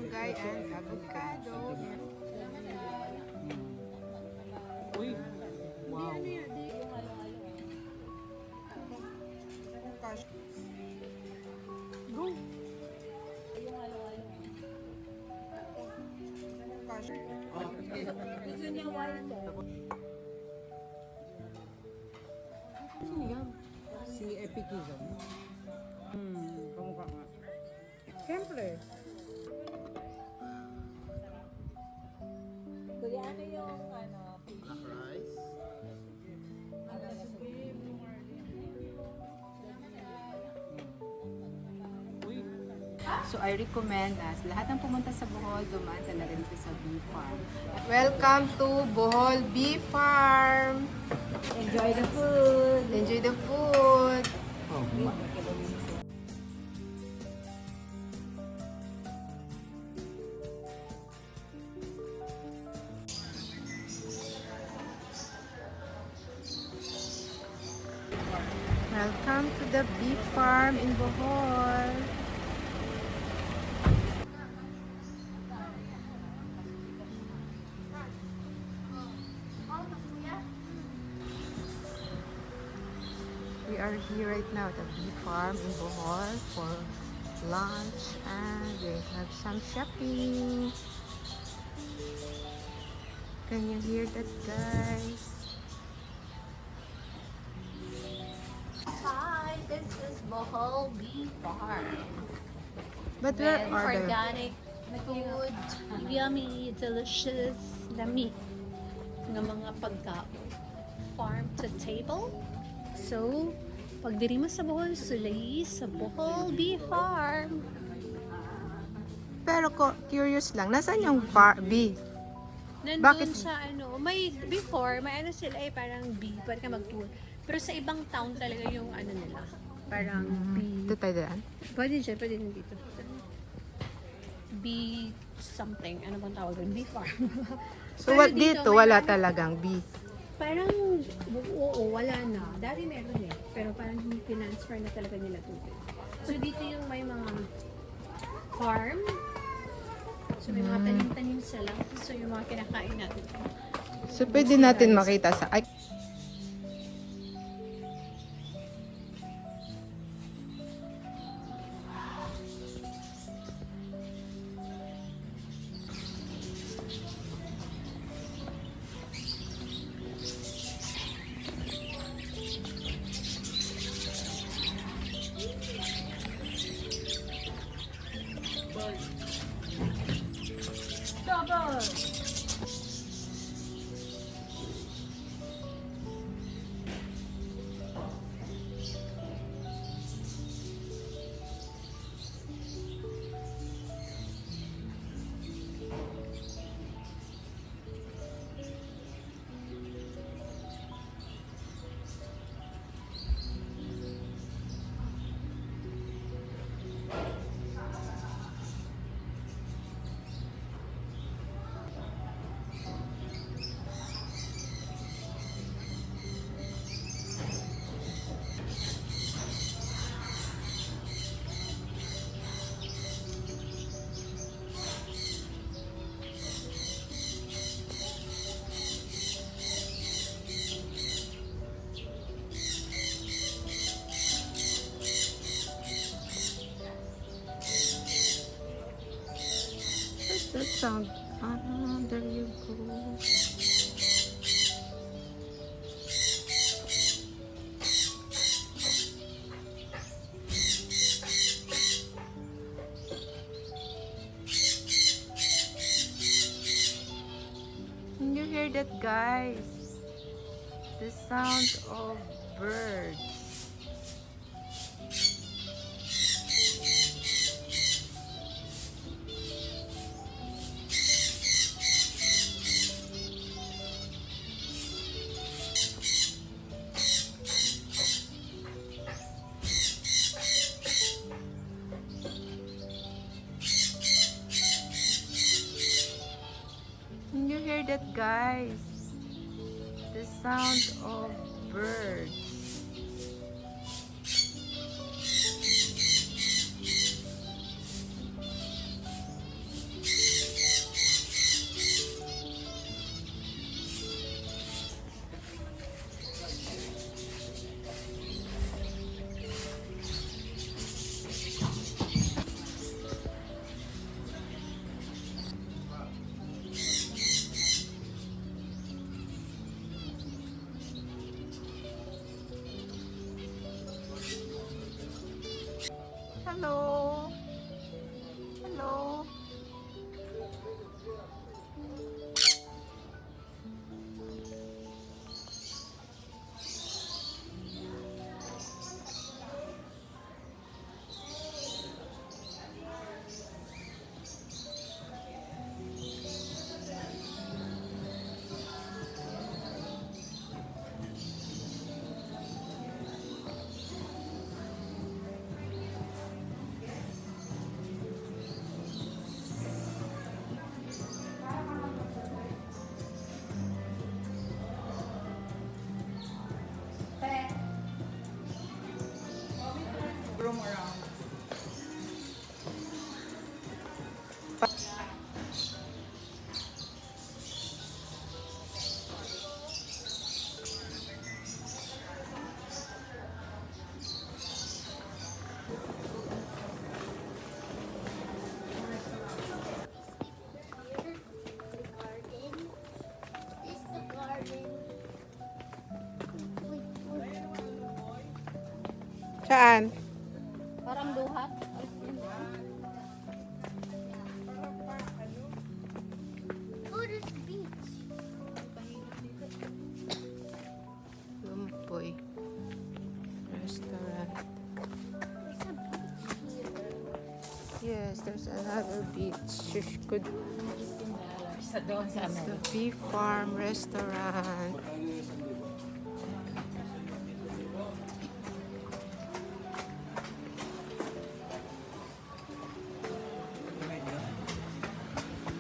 malunggay and avocado. Uy! Wow! Go! Gusto niya wild eh. Sino yan? Si Epikizom. Kamukha nga. Siyempre. Kuya, ano yung ano? Black rice. Uy! So I recommend us, lahat ng pumunta sa Bohol, dumaan talaga dito sa Bee Farm. Welcome to Bohol Bee Farm! Enjoy the food! Enjoy the food! Oh, Welcome to the Bee Farm in Bohol. We are here right now at the Bee Farm in Bohol for lunch and we have some shopping. Can you hear that, guys? Hi, this is Bohol Bee Farm. But where With are the... organic food, yummy, delicious, lami ng mga pagkaon. Farm to table. So, pag diri mo sa Bohol, sulay sa Bohol Bee Farm. Pero curious lang, nasaan yung bee? Nandun Bakit? sa ano, may before, may ano sila eh, parang bee, pwede ka mag-tour. Pero sa ibang town talaga yung ano nila, parang bee. Ito tayo daan? Pwede dyan, pwede din dito. Bee something, ano bang tawag doon? Bee farm. So Pero what dito, may wala ano, talagang bee. Parang, oo, wala na. Dati meron eh. Pero parang pintransfer na talaga nila tubig. So dito yung may mga farm. So may mga tanim-tanim sila. So yung mga kinakain natin. So pwede natin makita sa... Ay, Double! what's that sound? Ah, there you go. Can you hear that, guys? The sound of birds. Can you hear that, guys? The sound of birds. Hello. Hello. Roam around. Saan? Parang duhat. Oh, there's a beach. Lumpoy Restaurant. There's a beach here. Yes, there's another beach. You could. Isa doon sa It's the Bee Farm Restaurant.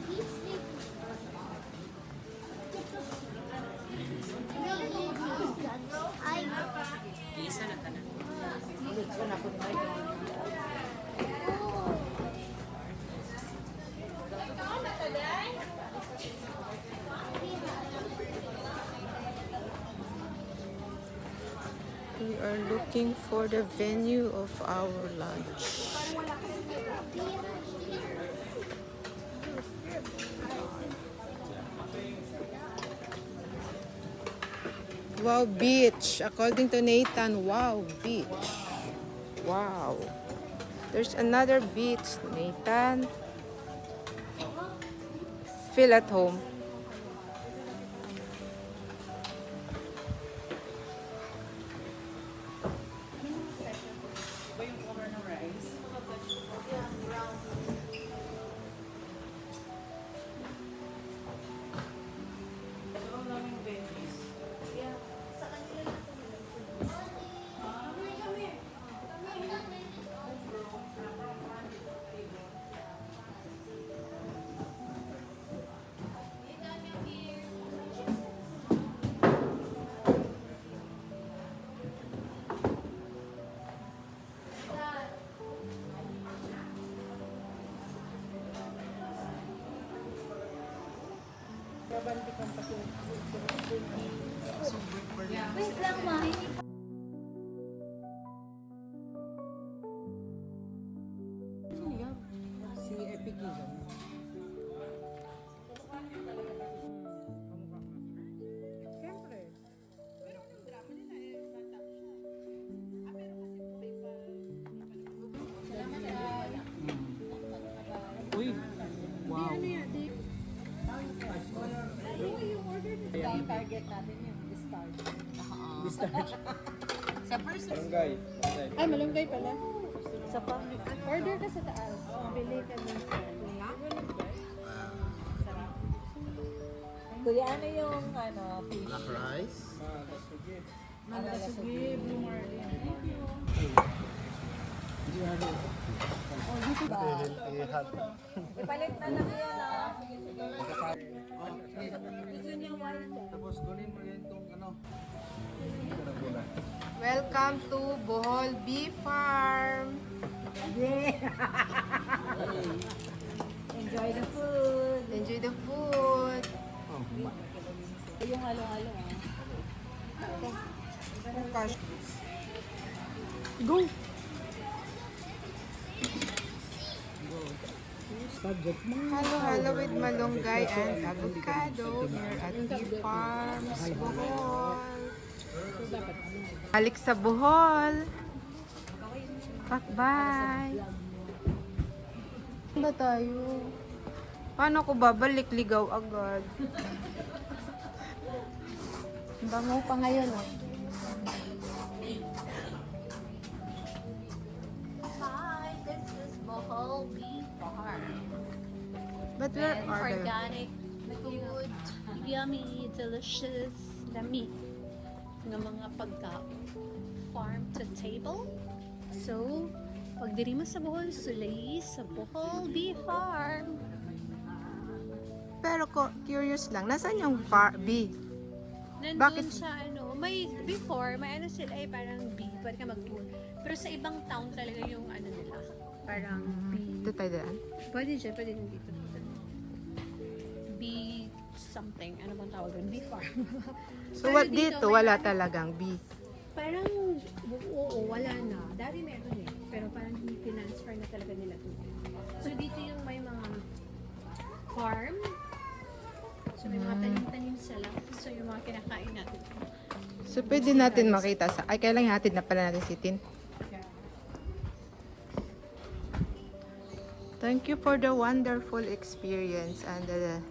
Beach sleep. Isa na tanan. We are looking for the venue of our lunch. Wow, beach. According to Nathan, wow, beach. Wow. There's another beach, Nathan. Feel at home. Ba yung cover ng rice? Ito ang naming veggies. Wait lang, Mami. Sino yan? Si Epikizom. Siyempre. Uy! Wow! Target natin yung discard. Sa first Ay, malunggay pala. Sa public. Order ka sa taas. Bili ka dun sa Kuya, ano yung fish? Black rice. Nagasugi, Blue Marlin. I-hot. Ipalit na lang yan, Tapos kunin mo yan itong ano. Welcome to Bohol Bee Farm. Enjoy the food. Enjoy the food. Yung halo-halo, Gosh. Go! Halo-halo with malunggay and avocado here at Bee Farms, Bohol. Balik sa Bohol. Bye! Saan ba tayo? Paano ko babalik? Ligaw agad. Bango pa ngayon, oh. Hi, this is Bohol Bee Farm. But where And are they? organic food, yummy, delicious, lami ng mga pagkaon. Farm to table. So, pag diri mo sa Bohol, sulay sa Bohol Bee Farm. Pero curious lang, nasaan yung bee? Nandun Bakit? sa may before, may sila ay parang bee, pwede ka mag-tour. Pero sa ibang town talaga yung nila, parang bee. Ito tayo daan? Pwede din dito. Bee something, ano bang tawag doon? Bee farm. So, Pero dito may wala parang- talagang bee. Parang, oo, wala na. Dati meron pero parang i-transfer na talaga nila to. So, dito yung may mga farm. So, may mga tanim-tanim sila. So, yung mga kinakain natin. So, pwede natin makita sa... Ay, kailangan natin na pala natin si Tin. Thank you for the wonderful experience and the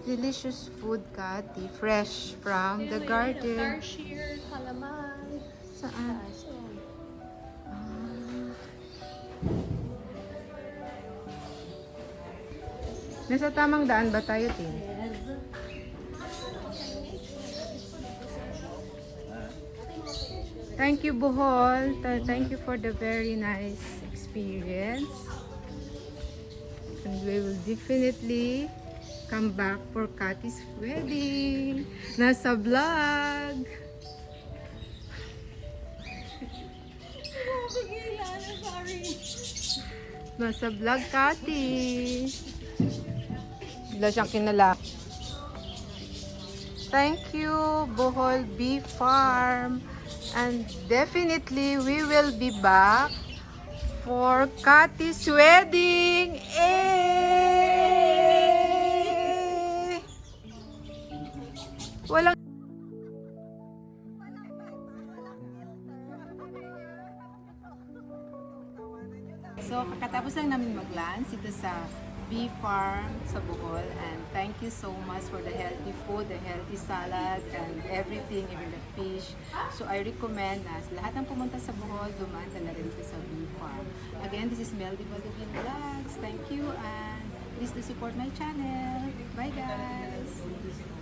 delicious food, Kati. Fresh from the garden. Tarsier, calamari. Saan? So, Nasa tamang daan ba tayo, Tin? Thank you, Bohol. Thank you for the very nice experience. And we will definitely come back for Kati's wedding. Nasa vlog. Nasa vlog, Kati. Wala siyang kinala. Thank you, Bohol Bee Farm. And definitely, we will be back for Kati's wedding. Eh! Walang So, kakatapos lang namin mag-lunch dito sa Bee Farm sa Bohol, and thank you so much for the healthy food, the healthy salad, and everything, even the fish. So, I recommend na sa lahat ng pumunta sa Bohol, dumaan talaga dito sa Bee Farm. Again, this is Meldy Baldovin Vlogs. Thank you, and please to support my channel. Bye, guys!